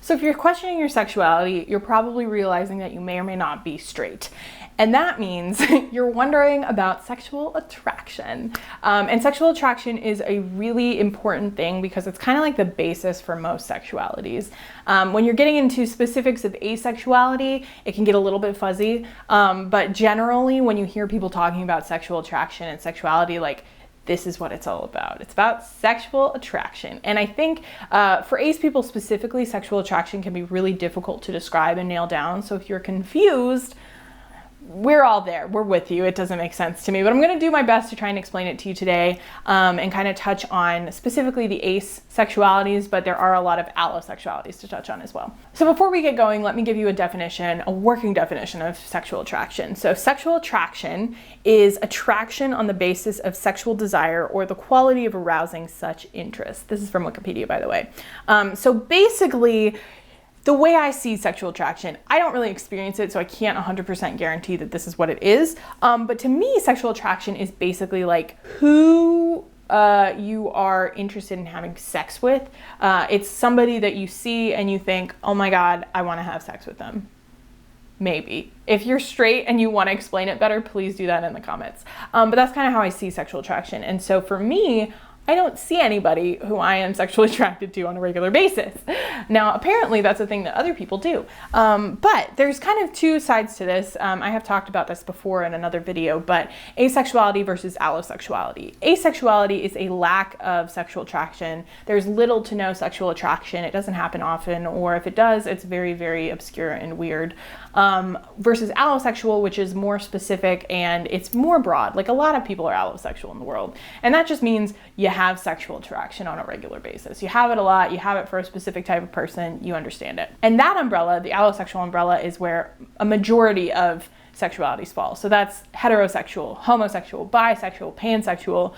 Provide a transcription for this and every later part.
So if you're questioning your sexuality, you're probably realizing that you may or may not be straight. And that means you're wondering about sexual attraction. And sexual attraction is a really important thing because it's kind of like the basis for most sexualities. When you're getting into specifics of asexuality, it can get a little bit fuzzy. But generally, when you hear people talking about sexual attraction and sexuality, like, this is what it's all about. It's about sexual attraction. And I think for ace people specifically, sexual attraction can be really difficult to describe and nail down. So if you're confused, we're all there. We're with you. It doesn't make sense to me, but I'm going to do my best to try and explain it to you today and kind of touch on specifically the ace sexualities, but there are a lot of allosexualities to touch on as well. So before we get going, let me give you a definition, a working definition of sexual attraction. So sexual attraction is attraction on the basis of sexual desire or the quality of arousing such interest. This is from Wikipedia, by the way. So basically, the way I see sexual attraction, I don't really experience it, so I can't 100% guarantee that this is what it is. But to me, sexual attraction is basically like who you are interested in having sex with. It's somebody that you see and you think, oh my God, I want to have sex with them. Maybe. If you're straight and you want to explain it better, please do that in the comments. But that's kind of how I see sexual attraction. And so for me, I don't see anybody who I am sexually attracted to on a regular basis. Now, apparently that's a thing that other people do. But there's kind of two sides to this. I have talked about this before in another video, but asexuality versus allosexuality. Asexuality is a lack of sexual attraction. There's little to no sexual attraction. It doesn't happen often, or if it does, it's very, very obscure and weird. Versus allosexual, which is more specific and it's more broad. Like a lot of people are allosexual in the world. And that just means you have sexual attraction on a regular basis. You have it a lot, you have it for a specific type of person, you understand it. And that umbrella, the allosexual umbrella, is where a majority of sexualities fall. So that's heterosexual, homosexual, bisexual, pansexual.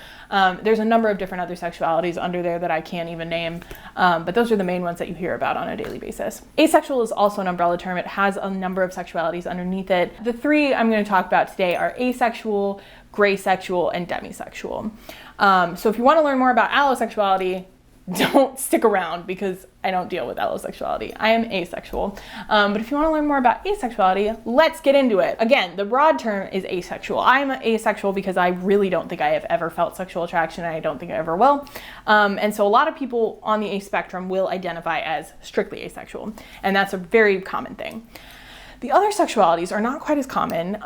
There's a number of different other sexualities under there that I can't even name, but those are the main ones that you hear about on a daily basis. Asexual is also an umbrella term. It has a number of sexualities underneath it. The three I'm going to talk about today are asexual, graysexual, and demisexual. So if you want to learn more about allosexuality, don't stick around because I don't deal with allosexuality. I am asexual. But if you want to learn more about asexuality, let's get into it. Again, the broad term is asexual. I'm asexual because I really don't think I have ever felt sexual attraction, and I don't think I ever will. And so a lot of people on the ace spectrum will identify as strictly asexual, and that's a very common thing. The other sexualities are not quite as common,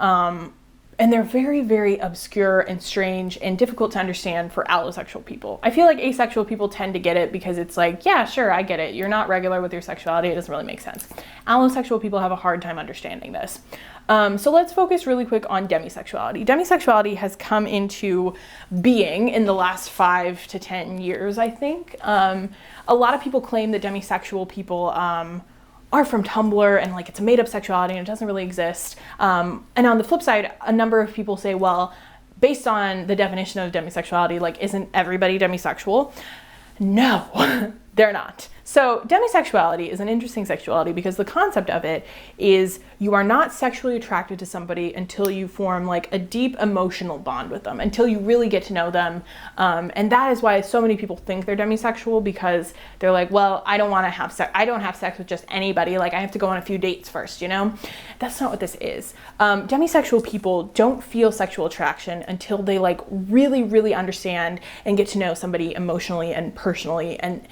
and they're very, very obscure and strange and difficult to understand for allosexual people. I feel like asexual people tend to get it because it's like, yeah, sure, I get it. You're not regular with your sexuality. It doesn't really make sense. Allosexual people have a hard time understanding this. So let's focus really quick on demisexuality. Demisexuality has come into being in the last 5 to 10 years, I think. A lot of people claim that demisexual people are from Tumblr and like it's a made up sexuality and it doesn't really exist. And on the flip side, a number of people say, well, based on the definition of demisexuality, like isn't everybody demisexual? No, they're not. So demisexuality is an interesting sexuality because the concept of it is you are not sexually attracted to somebody until you form like a deep emotional bond with them, until you really get to know them. And that is why so many people think they're demisexual, because they're like, well, I don't want to have sex. I don't have sex with just anybody. Like I have to go on a few dates first, you know? That's not what this is. Demisexual people don't feel sexual attraction until they like really, really understand and get to know somebody emotionally and personally. And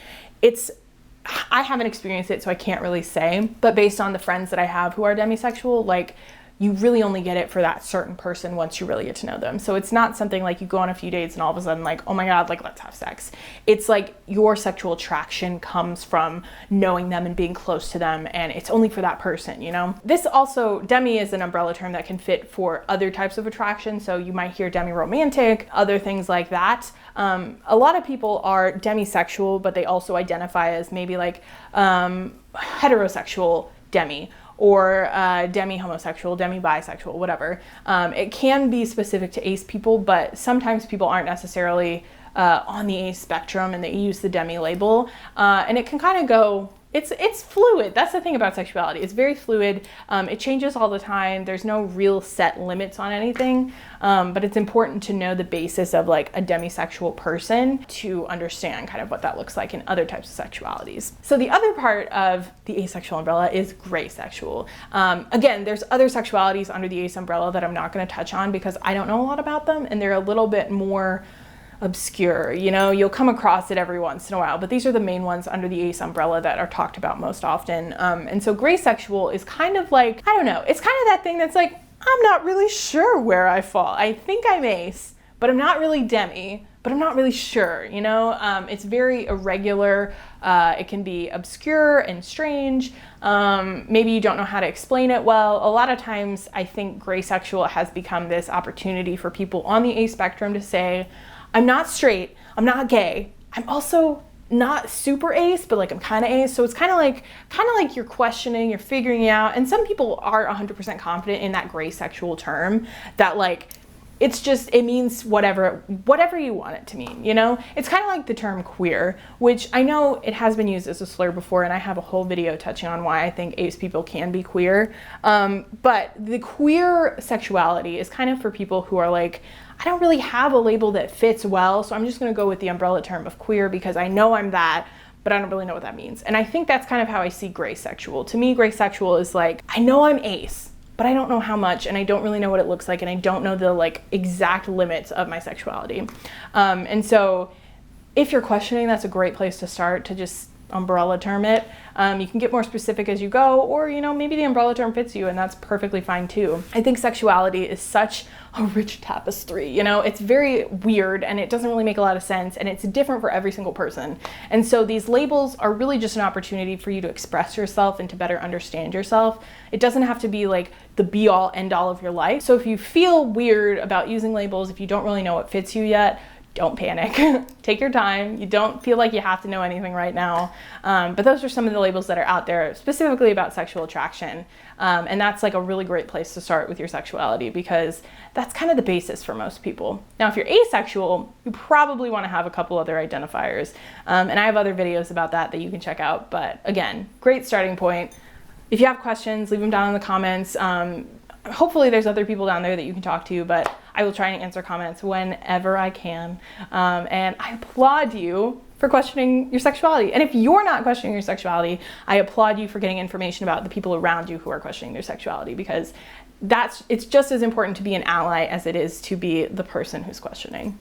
I haven't experienced it, so I can't really say, but based on the friends that I have who are demisexual, like you really only get it for that certain person once you really get to know them. So it's not something like you go on a few dates and all of a sudden like, oh my God, like let's have sex. It's like your sexual attraction comes from knowing them and being close to them, and it's only for that person, you know? This also, demi is an umbrella term that can fit for other types of attraction. So you might hear demi-romantic, other things like that. A lot of people are demisexual, but they also identify as maybe like heterosexual demi, or demi-homosexual, demi-bisexual, whatever. It can be specific to ace people, but sometimes people aren't necessarily on the ace spectrum and they use the demi label. And it can kind of go It's fluid. That's the thing about sexuality. It's very fluid. It changes all the time. There's no real set limits on anything. But it's important to know the basis of like a demisexual person to understand kind of what that looks like in other types of sexualities. So the other part of the asexual umbrella is graysexual. Again, there's other sexualities under the ace umbrella that I'm not going to touch on because I don't know a lot about them, and they're a little bit more obscure. You know, you'll come across it every once in a while, but these are the main ones under the ace umbrella that are talked about most often. And so graysexual is kind of like, I don't know, it's kind of that thing that's like, I'm not really sure where I fall. I think I'm ace, but I'm not really demi, but I'm not really sure, you know? It's very irregular. It can be obscure and strange. Maybe you don't know how to explain it well. A lot of times I think graysexual has become this opportunity for people on the ace spectrum to say, I'm not straight, I'm not gay, I'm also not super ace, but like I'm kind of ace. So it's kind of like you're questioning, you're figuring it out. And some people are 100% confident in that graysexual term, that like it's just, it means whatever you want it to mean, you know? It's kind of like the term queer, which I know it has been used as a slur before, and I have a whole video touching on why I think ace people can be queer. But the queer sexuality is kind of for people who are like, I don't really have a label that fits well, so I'm just gonna go with the umbrella term of queer because I know I'm that, but I don't really know what that means. And I think that's kind of how I see graysexual. To me, graysexual is like, I know I'm ace, but I don't know how much, and I don't really know what it looks like, and I don't know the like exact limits of my sexuality. And so if you're questioning, that's a great place to start, to just umbrella term it. You can get more specific as you go, or, you know, maybe the umbrella term fits you, and that's perfectly fine too. I think sexuality is such a rich tapestry, you know, it's very weird and it doesn't really make a lot of sense, and it's different for every single person. And so these labels are really just an opportunity for you to express yourself and to better understand yourself. It doesn't have to be like the be all end all of your life. So if you feel weird about using labels, if you don't really know what fits you yet, don't panic. Take your time. You don't feel like you have to know anything right now. But those are some of the labels that are out there specifically about sexual attraction. And that's like a really great place to start with your sexuality, because that's kind of the basis for most people. Now, if you're asexual, you probably want to have a couple other identifiers. And I have other videos about that you can check out. But again, great starting point. If you have questions, leave them down in the comments. Hopefully there's other people down there that you can talk to, but I will try and answer comments whenever I can. And I applaud you for questioning your sexuality. And if you're not questioning your sexuality, I applaud you for getting information about the people around you who are questioning their sexuality, because it's just as important to be an ally as it is to be the person who's questioning.